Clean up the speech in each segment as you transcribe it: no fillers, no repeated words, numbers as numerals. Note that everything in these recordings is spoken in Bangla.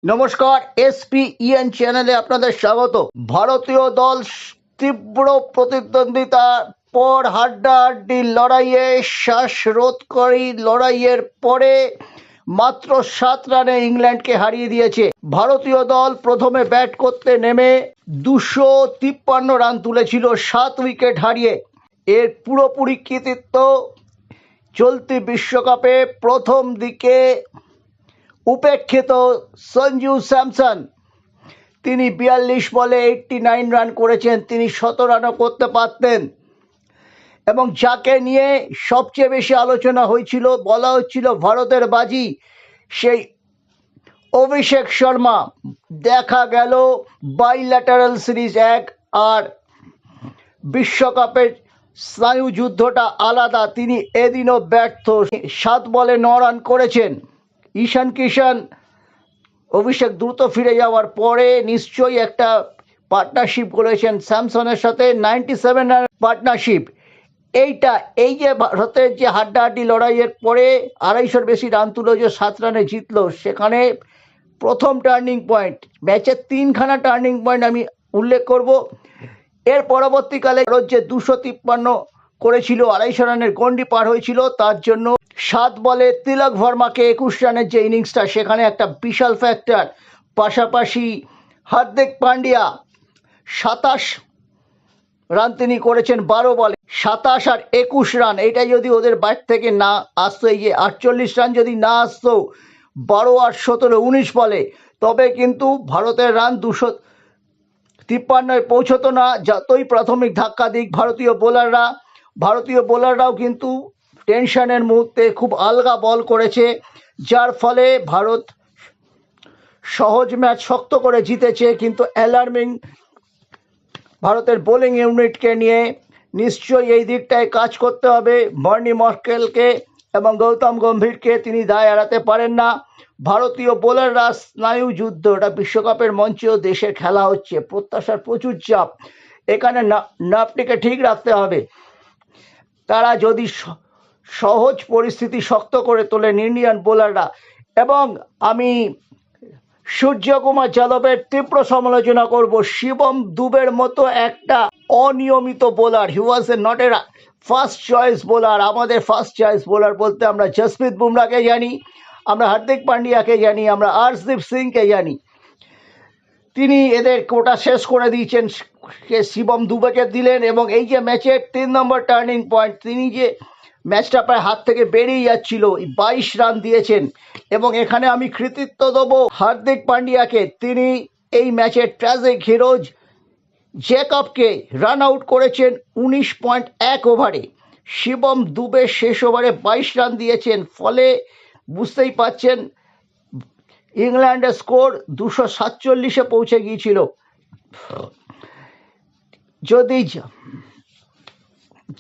নমস্কার, এসপিইএন চ্যানেলে আপনাদের স্বাগত। ভারতীয় দল তীব্র প্রতিদ্বন্দ্বিতার পর হাড্ডাহাড্ডি লড়াইয়ে শ্বাসরোধকারী লড়াইয়ের পরে মাত্র 7 রানে ইংল্যান্ডকে হারিয়ে দিয়েছে। ভারতীয় দল প্রথমে ব্যাট করতে নেমে 253 রান তুলেছিল 7 উইকেট হারিয়ে। এর পুরোপুরি কৃতিত্ব চলতি বিশ্বকাপে প্রথম দিকে উপেক্ষিত সঞ্জু স্যামসন। তিনি 42 বলে 89 রান করেছেন। তিনি 100 রানও করতে পারতেন। এবং যাকে নিয়ে সবচেয়ে বেশি আলোচনা হয়েছিল, বলা হচ্ছিল ভারতের বাজি, সেই অভিষেক শর্মা। দেখা গেল বাইল্যাটারাল সিরিজ এক আর বিশ্বকাপের স্নায়ু যুদ্ধটা আলাদা। তিনি এদিনও ব্যর্থ। 7 বলে 9 রান করেছেন। ঈশান কিষান অভিষেক দ্রুত ফিরে যাওয়ার পরে নিশ্চয়ই একটা পার্টনারশিপ করেছেন স্যামসনের সাথে, 97 রান পার্টনারশিপ। এই যে ভারতের যে হাড্ডাহাড্ডি লড়াইয়ের পরে 250-র বেশি রান তুলে যে 7 রানে জিতলো, সেখানে প্রথম টার্নিং পয়েন্ট, ম্যাচের 3খানা টার্নিং পয়েন্ট আমি উল্লেখ করব। এর পরবর্তীকালে ভারত যে 253 করেছিল, 250 রানের গন্ডি পার হয়েছিল, তার জন্য 7 বলে তিলক ভার্মাকে 21 রানের যে ইনিংসটা, সেখানে একটা বিশাল ফ্যাক্টর। পাশাপাশি হার্দিক পান্ডিয়া 27 রান তিনি করেছেন 12 বলে। 27 আর 21 রান, এইটা যদি ওদের ব্যাট থেকে না আসতো, এই যে 48 রান যদি না আসতো 12 আর 17 19 বলে, তবে কিন্তু ভারতের রান 253 পৌঁছতো না। যতই প্রাথমিক ধাক্কা দিক ভারতীয় বোলাররাও কিন্তু টেনশনের মুহূর্তে খুব আলগা বল করেছে, যার ফলে ভারত সহজ ম্যাচ শক্ত করে জিতেছে। কিন্তু অ্যালার্মিং ভারতের বোলিং ইউনিটকে নিয়ে নিশ্চয়ই এই দিকটায় কাজ করতে হবে। বার্নি মার্কেলকে এবং গৌতম গম্ভীরকে তিনি দায় এড়াতে পারেন না। ভারতীয় বোলাররা স্নায়ু যুদ্ধ, এটা বিশ্বকাপের মঞ্চেও দেশের খেলা হচ্ছে, প্রত্যাশার প্রচুর চাপ। এখানে নাপটিকে ঠিক রাখতে হবে। তারা যদি সহজ পরিস্থিতি শক্ত করে তোলেন ইন্ডিয়ান বোলাররা। এবং আমি সূর্যকুমার যাদবের তীব্র সমালোচনা করব। শিবম দুবের মতো একটা অনিয়মিত bowler, he was not a first choice bowler. আমাদের ফার্স্ট চয়েস বোলার বলতে আমরা জসপ্রীত বুমরাকে জানি, আমরা হার্দিক পান্ডিয়াকে জানি, আমরা আর্শদীপ সিংকে জানি। তিনি এদের কোটা শেষ করে দিয়েছেন, শিবম দুবেকে দিলেন। এবং এই যে ম্যাচের 3 নম্বর টার্নিং পয়েন্ট, তিনি যে ম্যাচটা প্রায় হাত থেকে বেরিয়ে যাচ্ছিল, 22 রান দিয়েছেন। এবং এখানে আমি কৃতিত্ব দেবো হার্দিক পান্ডিয়াকে। তিনি এই ম্যাচের ট্র্যাজিক হিরোজ জেকবকে রান আউট করেছেন 19.1 ওভারে। শিবম দুবে শেষ ওভারে 22 রান দিয়েছেন। ফলে বুঝতেই পাচ্ছেন ইংল্যান্ডের স্কোর 247-এ পৌঁছে গিয়েছিল। যদি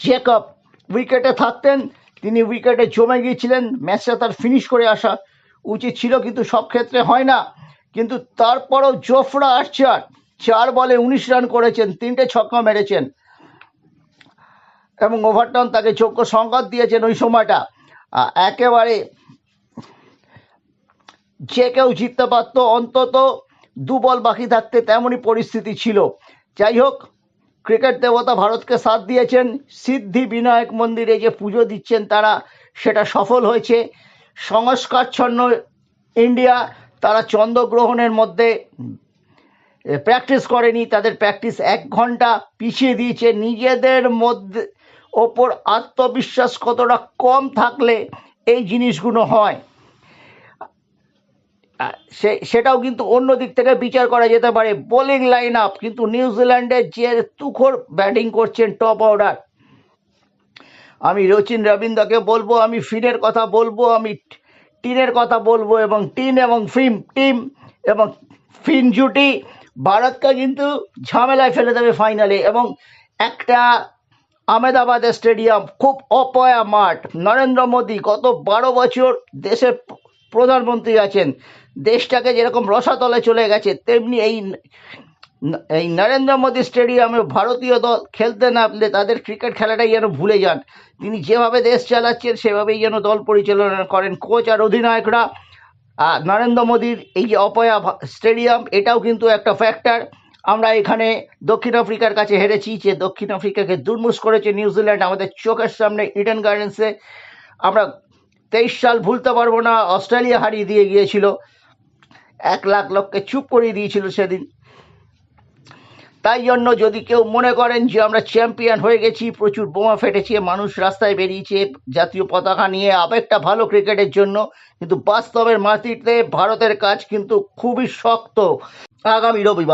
জেকব উইকেটে থাকতেন, তিনি উইকেটে জমে গিয়েছিলেন, ম্যাচটা তার ফিনিশ করে আসা উচিত ছিল, কিন্তু সব ক্ষেত্রে হয় না। কিন্তু তারপরও জোফরা আর্চার 4 বলে 19 রান করেছেন, 3টে ছক্কা মেরেছেন এবং ওভারটাউন তাকে যোগ্য সংবাদ দিয়েছেন ওই সময়টা। একেবারে যে কেউ জিততে পারত, অন্তত 2 বল বাকি থাকতে, তেমনই পরিস্থিতি ছিল। যাই হোক, ক্রিকেট দেবতা ভারতকে সাথ দিয়েছেন। সিদ্ধি বিনায়ক মন্দিরে যে পুজো দিচ্ছেন তারা, সেটা সফল হয়েছে। সংস্কারচ্ছন্ন ইন্ডিয়া, তারা চন্দ্রগ্রহণের মধ্যে প্র্যাকটিস করেনি, তাদের প্র্যাকটিস 1 ঘন্টা পিছিয়ে দিয়েছে। নিজেদের মধ্যে ওপর আত্মবিশ্বাস কতটা কম থাকলে এই জিনিসগুলো হয়, সেটাও কিন্তু অন্য দিক থেকে বিচার করা যেতে পারে। বোলিং লাইন আপ কিন্তু নিউজিল্যান্ডের যে তুখোড় ব্যাটিং করছেন টপ অর্ডার। আমি রচিন রবীন্দ্রকে বলবো, আমি ফিনের কথা বলবো, আমি টিনের কথা বলবো, এবং টিন এবং টিম এবং ফিন জুটি ভারতকে কিন্তু ঝামেলায় ফেলে দেবে ফাইনালে। এবং একটা আহমেদাবাদের স্টেডিয়াম, খুব অপয়া মাঠ। নরেন্দ্র মোদী গত 12 বছর দেশের প্রধানমন্ত্রী আছেন, দেশটাকে যেরকম রসাতলে চলে গেছে, তেমনি এই নরেন্দ্র মোদী স্টেডিয়ামে ভারতীয় দল খেলতে নামলে তাদের ক্রিকেট খেলাটাই যেন ভুলে যান। তিনি যেভাবে দেশ চালাচ্ছেন সেভাবেই যেন দল পরিচালনা করেন কোচ আর অধিনায়করা। আর নরেন্দ্র মোদীর এই যে অপয়া স্টেডিয়াম, এটাও কিন্তু একটা ফ্যাক্টর। আমরা এখানে দক্ষিণ আফ্রিকার কাছে হেরেছি, যে দক্ষিণ আফ্রিকাকে দুর্মুষ করেছে নিউজিল্যান্ড আমাদের চোখের সামনে ইডেন গার্ডেন্সে। আমরা 23 সাল ভুলতে পারবো না, অস্ট্রেলিয়া হারিয়ে দিয়ে গিয়েছিল, 1 লাখ লোককে চুপ করিয়ে দিয়েছিল সেদিন। তাই জন্য যদি কেউ মনে করেন যে আমরা চ্যাম্পিয়ন হয়ে গেছি, প্রচুর বোমা ফেটেছে, মানুষ রাস্তায় বেরিয়েছে জাতীয় পতাকা নিয়ে, আবেগটা ভালো ক্রিকেটের জন্য, কিন্তু বাস্তবের মাটিতে ভারতের কাজ কিন্তু খুবই শক্ত। আগামী রবিবার